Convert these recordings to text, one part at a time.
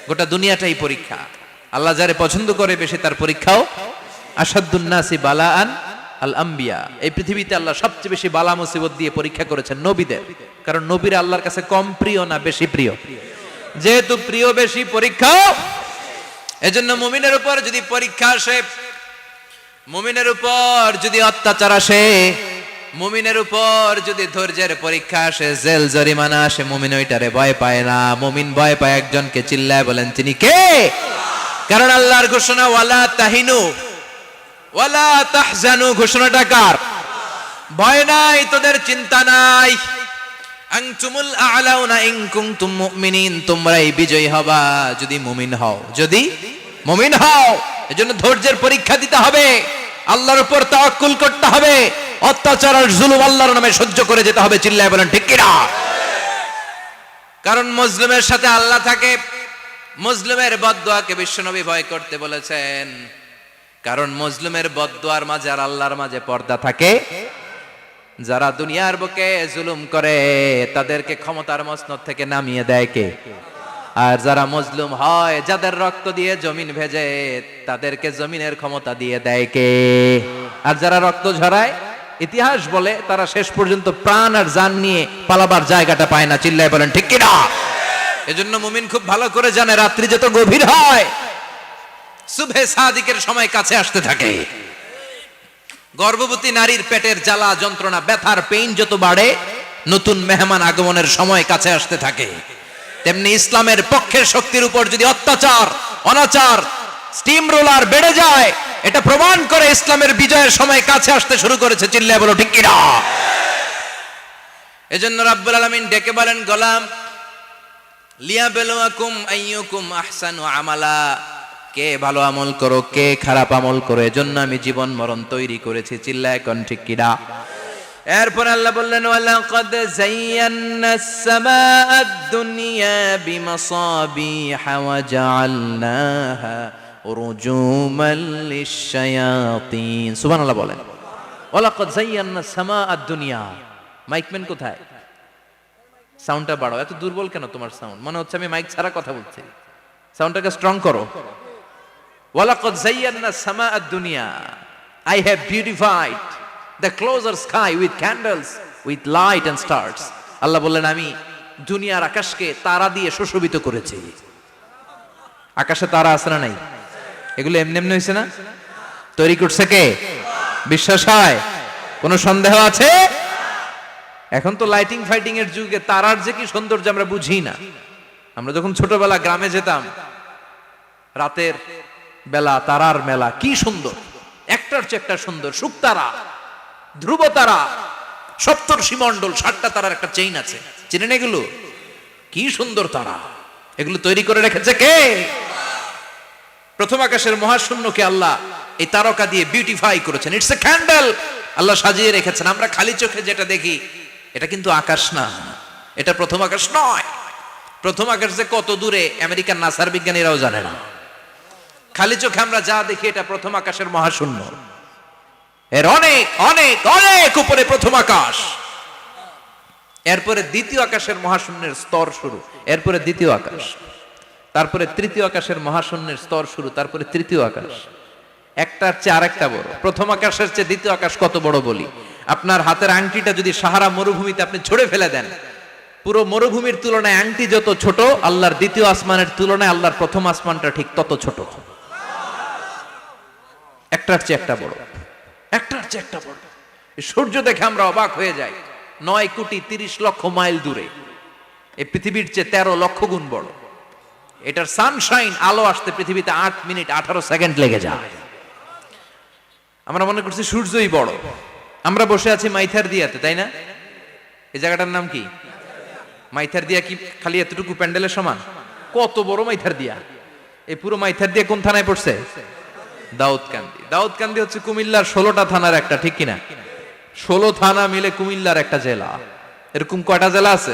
গোটা দুনিয়াটাই পরীক্ষা। আল্লাহ যারে পছন্দ করে বেশি তার পরীক্ষাও। আসাদুন নাসি বালাআন আল আম্বিয়া, এই পৃথিবীতে আল্লাহ সবচেয়ে বেশি বালা মুসিবত দিয়ে পরীক্ষা করেছেন নবীদের, কারণ নবীরা আল্লাহর কাছে কম প্রিয় না বেশি প্রিয়? যেহেতু প্রিয় বেশি, পরীক্ষা। এজন্য মুমিনের উপর যদি পরীক্ষা আসে, মুমিনের উপর যদি অত্যাচার আসে, মুমিনের উপর যদি ধৈর্যের পরীক্ষা আসে, জেল জরিমানা আসে, মুমিন ওইটারে ভয় পায় না। মুমিন ভয় পায় একজনকে, চিল্লায় বলেন তিনি কে? কারণ আল্লাহর ঘোষণা ওয়ালা তাহিনু ওয়ালা তাহজানু, ঘোষণাটা কার? ভয় নাই, তোদের চিন্তা নাই। আনতুমুল আ'লাউনা ইন কুনতুম মুমিনিন, তোমরাই বিজয়ী হবা যদি মুমিন হও, যদি মুমিন হও। এজন্য ধৈর্যের পরীক্ষা দিতে হবে, আল্লাহর উপর তাওয়াক্কুল করতে হবে, অত্যাচার আর জুলুম আল্লাহর নামে সহ্য করে যেতে হবে। চিল্লায় বলেন ঠিক কি না? কারণ মজলুমের সাথে আল্লাহ থাকে। মজলুমের বদদুয়াকে বিশ্বনবী ভয় করতে বলেছেন, কারণ মজলুমের বদদুয়ার মাঝে আর আল্লাহর মাঝে পর্দা থাকে। যারা দুনিয়ার বুকে জুলুম করে তাদেরকে ক্ষমতার মসনদ থেকে নামিয়ে দেয় কে? আর যারা মজলুম হয়, যাদের রক্ত দিয়ে জমিন ভেজে, তাদেরকে জমিনের ক্ষমতা দিয়ে দেয় কে? আর যারা রক্ত ঝরায়, ইতিহাস বলে তারা শেষ পর্যন্ত প্রাণ আর জান নিয়ে পালাবার জায়গাটা পায় না। চিল্লায় বলেন ঠিক কি না? এজন্য মুমিন খুব ভালো করে জানে, রাত্রি যত গভীর হয়, সুবহে সাদিকের সময় কাছে আসতে থাকে। গর্ভবতী নারীর পেটের জ্বালা যন্ত্রণা, ব্যথার পেইন যত বাড়ে, নতুন মেহমান আগমনের সময় কাছে আসতে থাকে। তেমনি ইসলামের পক্ষের শক্তির উপর যদি অত্যাচার, অনাচার, স্টিম রোলার বেড়ে যায়, এটা প্রমাণ করে ইসলামের বিজয়ের সময় কাছে আসতে শুরু করেছে। চিল্লায় বলো ঠিক কি না? এজন্য রাব্বুল আলামিন ডেকে বলেন, গোলাম লিয়াবলুয়াকুম আইয়ুকুম আহসানু আমালা, কে ভালো আমল করো, কে খারাপ আমল করো, এজন্য আমি জীবন মরণ তৈরি করেছি। চিল্লায় কোন ঠিক কি না? এরপর আল্লাহ বললেন, ওয়ালাকাদ যায়্যানাস সামাআদ দুনিয়া বিমাসাবিহা ওয়া জাআলনাহা রুজুমান লিশ-শায়াতিন। সুবহানাল্লাহ বলেন। ওয়ালাকাদ যায়্যানাস সামাআদ দুনিয়া। মাইকম্যান কোথায়? সাউন্ডটা বাড়াও। এত দুর্বল কেন তোমার সাউন্ড? মনে হচ্ছে আমি মাইক ছাড়া কথা বলছি। সাউন্ডটাকে স্ট্রং করো। ওয়ালাকাদ যায়্যানাস সামাআদ দুনিয়া, I have beautified the closer sky with candles, with light and stars. আল্লাহ বললেন, আমি দুনিয়ার আকাশকে তারা দিয়ে সুশোভিত করেছি। আকাশে তারা আছে না নাই? এগুলো এমনি এমনি হয়েছে না? তৈরি করছে কে? বিশ্বাস হয়? কোনো সন্দেহ আছে? এখন তো লাইটিং ফাইটিং এর যুগে তারার যে কি সৌন্দর্য আমরা বুঝি না। আমরা যখন ছোটবেলা গ্রামে যেতাম, রাতের বেলা তারার মেলা, কি সুন্দর, একটার চেয়ে একটা সুন্দর। শুকতারা, ধ্রুব তারা, সপ্তর্ষি মণ্ডল, 7টা তারার একটা চেইন আছে, চিনেন এগুলো? কি সুন্দর তারা! এগুলো তৈরি করে রেখেছে কে? প্রথম আকাশের মহাশূন্যকে আল্লাহ এই তারকা দিয়ে বিউটিফাই করেছেন। ইটস এ ক্যান্ডেল, আল্লাহ সাজিয়ে রেখেছেন। আমরা খালি চোখে যেটা দেখি, এটা কিন্তু আকাশ না, এটা প্রথম আকাশ নয়। প্রথম আকাশ যে কত দূরে আমেরিকার নাসার বিজ্ঞানীরাও জানে না। খালি চোখে আমরা যা দেখি, এটা প্রথম আকাশের মহাশূন্য। এর অনেক অনেক অনেক উপরে প্রথম আকাশ। এরপরে দ্বিতীয় আকাশের মহাশূন্যের স্তর শুরু, এরপরে দ্বিতীয় আকাশ, তারপরে তৃতীয় আকাশের মহাশূন্যের স্তর শুরু, তারপরে তৃতীয় আকাশ। একটার চেয়ে আরেকটা বড়। প্রথম আকাশের চেয়ে দ্বিতীয় আকাশ কত বড় বলি, আপনার হাতের আংটিটা যদি সাহারা মরুভূমিতে আপনি ছুঁড়ে ফেলে দেন, পুরো মরুভূমির তুলনায় আংটি যত ছোট, আল্লাহর দ্বিতীয় আসমানের তুলনায় আল্লাহর প্রথম আসমানটা ঠিক তত ছোট। একটার চেয়ে একটা বড়, একটার চেয়ে একটা বড়। সূর্য দেখে আমরা অবাক হয়ে যাই, 9,30,00,000 মাইল দূরে। এই পৃথিবীর চেয়ে 13 লক্ষ গুণ বড়। এটার সানশাইন, আলো আসতে পৃথিবীতে 8 মিনিট 18 সেকেন্ড লেগে যায়। আমরা মনে করছি সূর্যই বড়। আমরা বসে আছি মাইথার দিয়াতে, তাই না? এই জায়গাটার নাম কি? মাইথার দিয়া। কি খালি এতটুকু প্যান্ডেলের সমান? কত বড় মাইথার দিয়া! এই পুরো মাইথার দিয়া কোন থানায় পড়ছে? দাউদকান্দি। দাউদকান্দি হচ্ছে কুমিল্লার 16টা থানার একটা, ঠিক কিনা? 16 থানা মিলে কুমিল্লার একটা জেলা। এরকম কয়টা জেলা আছে?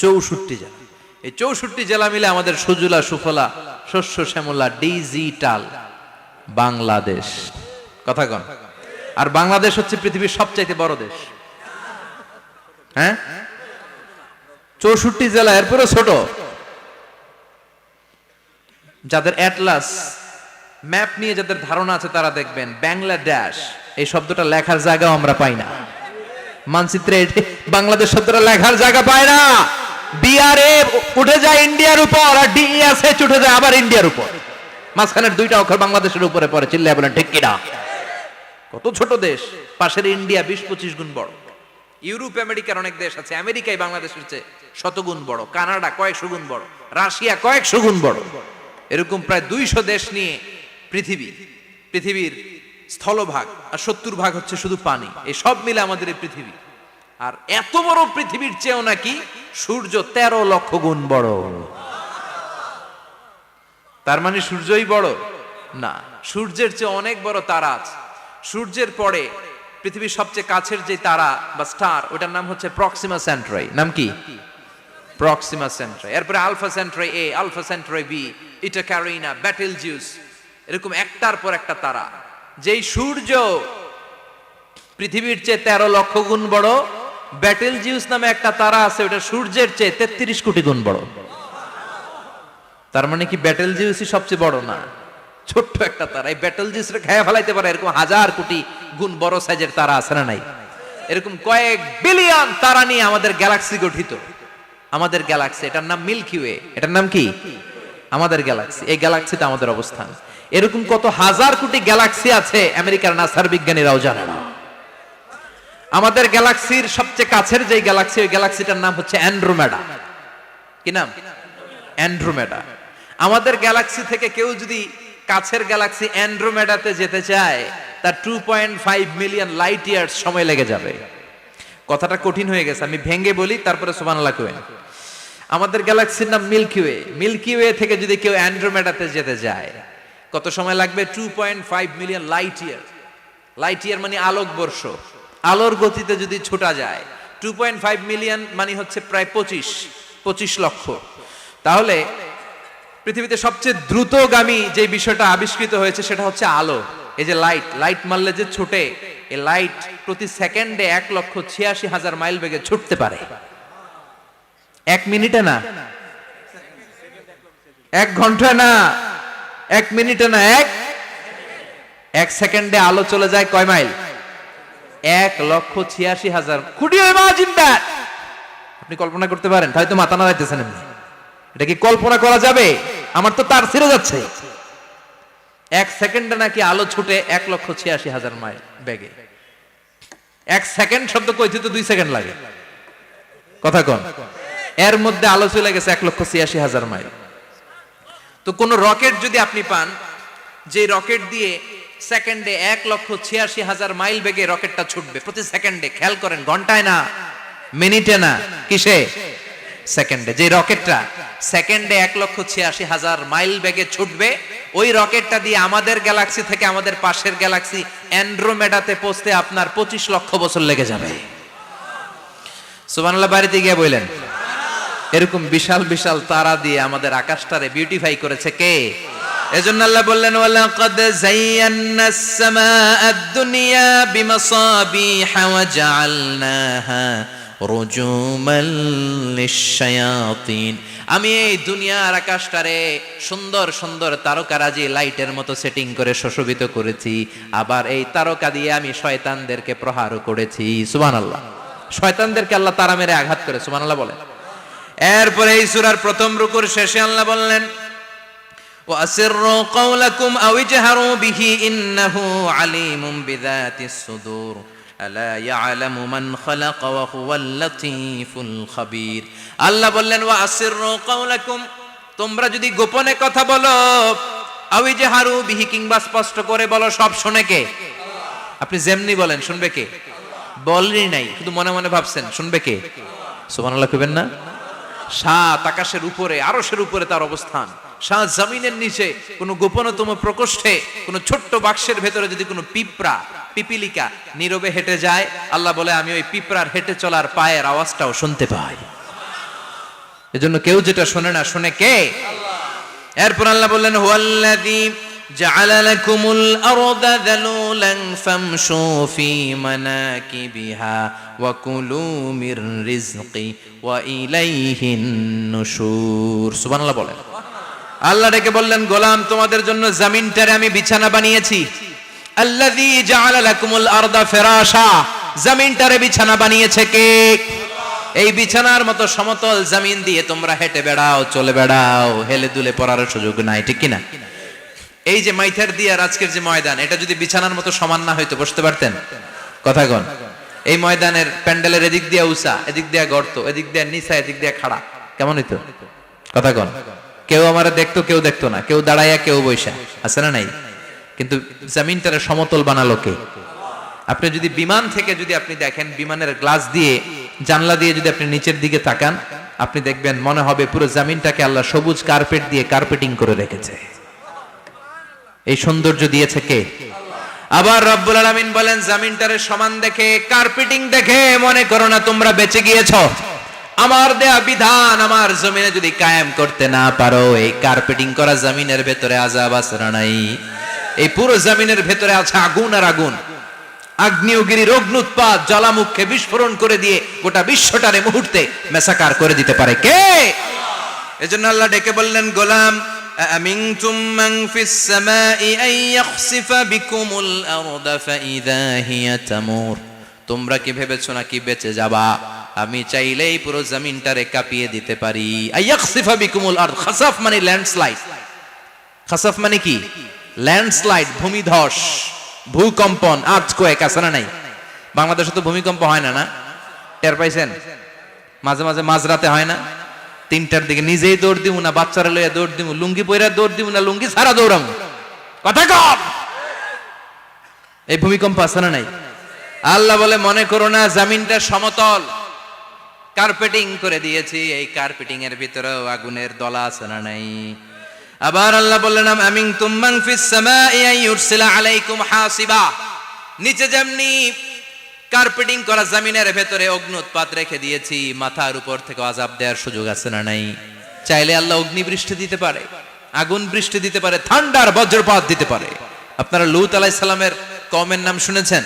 64 জেলা। এই 64 জেলা মিলে আমাদের সুজলা সুফলা শস্য শ্যামলা ডিজিটাল বাংলাদেশ। কথা কন। আর বাংলাদেশ হচ্ছে পৃথিবীর সবচাইতে বড় দেশ। হ্যাঁ, 64 জেলা, এরপরে ছোট। যাদের অ্যাটলাস ম্যাপ নিয়ে যাদের ধারণা আছে তারা দেখবেন বাংলাদেশ এই শব্দটা লেখার জায়গাও আমরা পাই না। মানচিত্রে বাংলাদেশ শব্দটা লেখার জায়গা পায় না। বিআরএ উঠে যায় ইন্ডিয়ার উপর, আর ডিএসএচ উঠে যায় আবার ইন্ডিয়ার উপর। মাঝখানের দুইটা অক্ষর বাংলাদেশের উপরে পড়ে। চিল্লায় বলেন ঠিক কিনা? কত ছোট দেশ, পাশের ইন্ডিয়া 20-25 গুণ বড়। ইউরোপ আমেরিকার অনেক দেশ আছে, আমেরিকায় বাংলাদেশের চেয়ে শতগুণ বড়, কানাডা কয়েকশো গুণ বড়, রাশিয়া কয়েকশো গুণ বড়। এরকম প্রায় 200 দেশ নিয়ে পৃথিবীর স্থলভাগ, আর 70% হচ্ছে শুধু পানি। এই সব মিলে আমাদের এই পৃথিবী। আর এত বড় পৃথিবীর চেয়েও নাকি সূর্য 13 লক্ষ গুণ বড়। তার মানে সূর্যই বড় না, সূর্যের চেয়ে অনেক বড় তারা আছে। সূর্যের পরে পৃথিবীর সবচেয়ে কাছের যে তারা বা স্টার, ওটার নাম হচ্ছে প্রক্সিমা সেন্ট্রাই। নাম কি? প্রক্সিমা সেন্ট্রাই। এরপরে আলফা সেন্ট্রাই এ, আলফা সেন্ট্রাই বি, ইটা ক্যারিনা, বেটেলজিউস, এরকম একটার পর একটা তারা। যেই সূর্য পৃথিবীর চেয়ে 13 লক্ষ গুণ বড়, বেটেলজিউস নামে একটা তারা আছে, ওটা সূর্যের চেয়ে 33 কোটি গুণ বড়। তার মানে কি বেটেলজিউসই সবচেয়ে বড় না? ছোট্ট একটা তারা। এই বেটেলজিউসরে খেয়ে ফেলাইতে পারে এরকম 1000 কোটি গুণ বড় সাইজের তারা আছে না নাই? এরকম কয়েক বিলিয়ন তারা নিয়ে আমাদের গ্যালাক্সি গঠিত। আমাদের গ্যালাক্সি, এটার নাম মিল্কি ওয়ে। এটার নাম কি? আমাদের গ্যালাক্সি। এই গ্যালাক্সিতে আমাদের অবস্থান। এরকম কত হাজার কোটি গ্যালাক্সি আছে আমেরিকার নাসার বিজ্ঞানীরাও জানে না। আমাদের গ্যালাক্সির সবচেয়ে কাছের যে গ্যালাক্সি, ওই গ্যালাক্সিটার নাম হচ্ছে অ্যান্ড্রোমেডা। কি নাম? অ্যান্ড্রোমেডা। আমাদের গ্যালাক্সি থেকে কেউ যদি কাছের গ্যালাক্সি অ্যান্ড্রোমেডাতে যেতে চায়, তার 2.5 মিলিয়ন লাইট ইয়ার্স সময় লেগে যাবে। কথাটা কঠিন হয়ে গেছে, আমি ভেঙে বলি, তারপরে সুবহানাল্লাহ কইবেন। আমাদের গ্যালাক্সির নাম মিল্কি ওয়ে। মিল্কি ওয়ে থেকে যদি কেউ অ্যান্ড্রোমেডাতে যেতে যায়, কত সময় লাগবে? 2.5 million light year. Light year মানে আলোকবর্ষ। আলোর গতিতে যদি ছোটা যায়, 2.5 মিলিয়ন মানে হচ্ছে প্রায় 25 লক্ষ। তাহলে পৃথিবীতে সবচেয়ে দ্রুতগামী যে বিষয়টা আবিষ্কৃত হয়েছে সেটা হচ্ছে আলো। এই যে লাইট মারলে যে ছুটে, এই লাইট প্রতি সেকেন্ডে 1,86,000 মাইল বেগে ছুটতে পারে। 1 মিনিটে না, 1 ঘন্টা না, 1 মিনিটে না, 1 সেকেন্ডে আলো চলে যায় কয় mile? 1,86,000। Could you imagine that? আপনি কল্পনা করতে পারেন? হয়তো মাথা নাড়াইতেছেন এমনি। এটা কি কল্পনা করা যাবে? আমার তো তার ছিঁড়ে যাচ্ছে। 1 সেকেন্ডে নাকি আলো ছুটে 1,86,000 মাইল বেগে। 1 সেকেন্ড শব্দ কইতে তো 2 সেকেন্ড লাগে। কথা কোন? এর মধ্যে আলো চলে গেছে 1,86,000 মাইল। তো কোন রকেট যদি আপনি পান, যে রকেট দিয়ে সেকেন্ডে 1,86,000 মাইল বেগে রকেটটা ছুটবে প্রতি সেকেন্ডে, খেয়াল করেন, ঘন্টায় না, মিনিটে না, কিসে? সেকেন্ডে। যে রকেটটা সেকেন্ডে 1,86,000 মাইল বেগে ছুটবে, ওই রকেটটা দিয়ে আমাদের গ্যালাক্সি থেকে আমাদের পাশের গ্যালাক্সি অ্যান্ড্রোমেডাতে পৌঁছতে আপনার 25 লক্ষ বছর লেগে যাবে। সুবহানাল্লাহ বাড়িতে গিয়ে বললেন। এরকম বিশাল বিশাল তারা দিয়ে আমাদের আকাশটারে বিউটিফাই করেছে কে? এজন্য আল্লাহ বললেন, ওয়ালাকাদ যায়্যানাস সামাআদ দুনিয়া বিমাসাবিহা ওয়া জাআলনাহা রুজুমাল লিশ-শায়াতিন। আমি এই দুনিয়ার আকাশটারে সুন্দর সুন্দর তারকারাজি লাইটের মতো সেটিং করে সুশোভিত করেছি। আবার এই তারকা দিয়ে আমি শয়তানদেরকে প্রহারও করেছি। সুবহানাল্লাহ। শয়তানদেরকে আল্লাহ তারা মেরে আঘাত করে। সুবহানাল্লাহ বলেন। এরপরে এই সূরার প্রথম রুকুর শেষে আল্লাহ বললেন, ওয়াসিররু কাওলাকুম আও ইজহারু বিহি ইন্নাহু আলিমুম বিযাতিস সুদূর আলা ইয়ালামু মান খালাকা ওয়া হুয়াল লাতীফুল খাবীর। আল্লাহ বললেন, ওয়াসিররু কাওলাকুম, তোমরা যদি গোপনে কথা বলো, আও ইজহারু বিহি, কিংবা স্পষ্ট করে বলো, সব শুনে কে? আপনি যেমনি বলেন শুনবে কে? বলেনই নাই, শুধু মনে মনে ভাবছেন, শুনবে কে? সুবহানাল্লাহ কইবেন না? সাত আকাশের উপরে, আরশের উপরে তার অবস্থান, সাত জমিনের নিচে কোন গোপনতম প্রকোষ্ঠে, কোন ছোট্ট বাক্সের ভেতরে যদি কোনো পিপিলিকা নীরবে হেঁটে যায়, আল্লাহ বলে আমি ওই পিঁপড়ার হেঁটে চলার পায়ের আওয়াজটাও শুনতে পাই। এজন্য কেউ যেটা শোনে না, শুনে কে? এরপর আল্লাহ বললেন, হুয়াল্লাযী জাআলা লাকুমুল আরদা যালুলান ফামশু ফি মানাকিবিহা ওয়া কুলু মির রিজকি ওয়া ইলাইহিন নুশুর। সুবহানাল্লাহ বলেন। আল্লাহ ডেকে বললেন, গোলাম তোমাদের জন্য জমিনটারে আমি বিছানা বানিয়েছি। আল্লাযী জাআলা লাকুমুল আরদা ফিরাশা, জমিনটারে বিছানা বানিয়েছে কে? এই বিছানার মতো সমতল জমিন দিয়ে তোমরা হেঁটে বেড়াও, চলে বেড়াও, হেলে দুলে পড়ার সুযোগ নাই, ঠিক কিনা? এই যে মাইথার দিয়ে আর আজকের যে ময়দান, এটা যদি বিছানার মতো সমান না হইতো বসতে পারতেন? কথা কন। এই ময়দানের প্যান্ডেলের এদিক দিয়ে উঁচা, এদিক দিয়ে গর্ত, এদিক দিয়ে নিচা, এদিক দিয়ে খাড়া, কেমন হইতো? কথা কন। কেউ আমারে দেখতো, কেউ দেখতো না, কেউ দাঁড়াইয়া, কেউ বৈশা, আছে না নাই? কিন্তু জমিনটারে সমতল বানালো কে? আপনি যদি বিমান থেকে যদি আপনি দেখেন, বিমানের গ্লাস দিয়ে, জানলা দিয়ে যদি আপনি নিচের দিকে তাকান, আপনি দেখবেন মনে হবে পুরো জমিনটাকে আল্লাহ সবুজ কার্পেট দিয়ে কার্পেটিং করে রেখেছে। এই সৌন্দর্য দিয়েছে কে? আবার রব্বুল আলামিন বলেন, জমিনটারে সমান দেখে, কার্পেটিং দেখে মনে করো না তোমরা বেঁচে গিয়েছো। আমার দেয়া বিধান আমার জমিনে যদি কায়েম করতে না পারো, এই কার্পেটিং করা জমিনের ভেতরে আযাব আছে না নাই? এই পুরো জমিনের ভেতরে আছে আগুন আর আগুন। আগ্নেয়গিরির অগ্নুৎপাত জ্বালামুখে বিস্ফোরণ করে দিয়ে গোটা বিশ্বটারে মুহূর্তে মেসাকার করে দিতে পারে কে? এজন্য আল্লাহ ডেকে বললেন, গোলাম আমিনতুম মান ফিস সামাই আন ইয়াখসিফা বিকুমুল আরদা ফাইযা হিয়া তামুর, তোমরা কি ভেবেছো নাকি বেঁচে যাবা? আমি চাইলেই পুরো জমিনটারে কাঁপিয়ে দিতে পারি। আন ইয়াখসিফা বিকুমুল আরদ, খাসাফ মানে ল্যান্ডস্লাইড। খাসাফ মানে কি? ল্যান্ডস্লাইড, ভূমিধস, ভূকম্পন, আর্থকোয়েক, আছে না নাই? বাংলাদেশে তো ভূমিকম্প হয় না, না? টের পাইছেন? মাঝে মাঝে মাঝরাতে হয় না? 3টার দিকে নিজেই দৌড় দিব না বাচ্চারা লইয়া দৌড় দিব, লুঙ্গি পইরা দৌড় দিব না লুঙ্গি ছাড়া দৌড়াম, কথা কম। এই ভূমিকম্প আছে না নাই? আল্লাহ বলে, মনে করো না জমিনটা সমতল, কার্পেটিং করে দিয়েছি, এই কার্পেটিং এর ভিতরেও আগুনের দলা আছে না নাই? আবার আল্লাহ বললেন, আমিনতুম মান ফিস সামাই আন ইউরসিলা আলাইকুম হাসিবা, নিচে যেমনি কার্পেটিং করা জমিনের ভেতরে অগ্নুৎপাত রেখে দিয়েছি, মাথার উপর থেকে আযাব দেওয়ার সুযোগ আছে না নাই? চাইলে আল্লাহ অগ্নি বৃষ্টি দিতে পারে, আগুন বৃষ্টি দিতে পারে, ঠান্ডার বজ্রপাত দিতে পারে। আপনারা লূত আলাইহিস সালামের কওমের নাম শুনেছেন?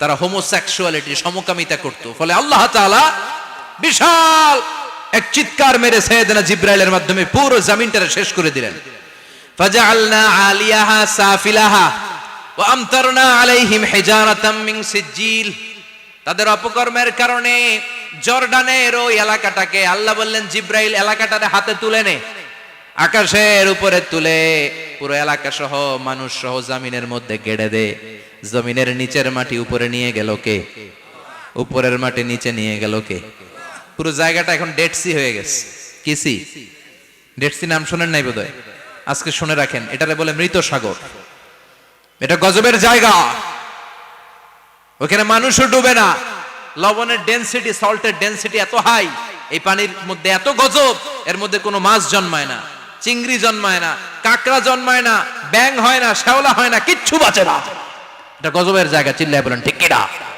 তারা হোমোসেক্সুয়ালিটি, সমকামিতা করত, ফলে আল্লাহ তাআলা বিশাল এক চিৎকার মেরে সাইয়েদনা জিবরাইলের মাধ্যমে পুরো জমিনটারে শেষ করে দিলেন। ফাজআলনা আলিয়াহা সাফিলাহা ওয়া আমতারনা আলাইহিম হিজারাতাম মিন সিজিল, তাদের অপকর্মের কারণে জর্ডানের ওই এলাকাটাকে আল্লাহ বললেন, জিবরাইল এলাকাটারে হাতে তুলে নে, আকাশের উপরে তুলে পুরো এলাকা সহ মানুষ সহ জমিনের মধ্যে গেড়ে দে। জমিনের নিচের মাটি উপরে নিয়ে গেল কে? উপরের মাটি নিচে নিয়ে গেল কে? পুরো জায়গাটা এখন ডেড সি হয়ে গেছে। কি সি? ডেড সি নাম শোনেন নাই বোধহয়? আজকে শুনে রাখেন, এটারে বলে মৃত সাগর। এটা গজবের জায়গা, ওখানে মানুষও ডুবে না। লবণের ডেনসিটি, সল্টের ডেনসিটি এত হাই, এই পানির মধ্যে এত গজব, এর মধ্যে কোনো মাছ জন্মায় না, চিংড়ি জন্মায় না, কাঁকড়া জন্মায় না, ব্যাং হয় না, শ্যাওলা হয় না, কিচ্ছু বাঁচে না। এটা গজবের জায়গা। চিল্লায় বলেন ঠিক কিনা?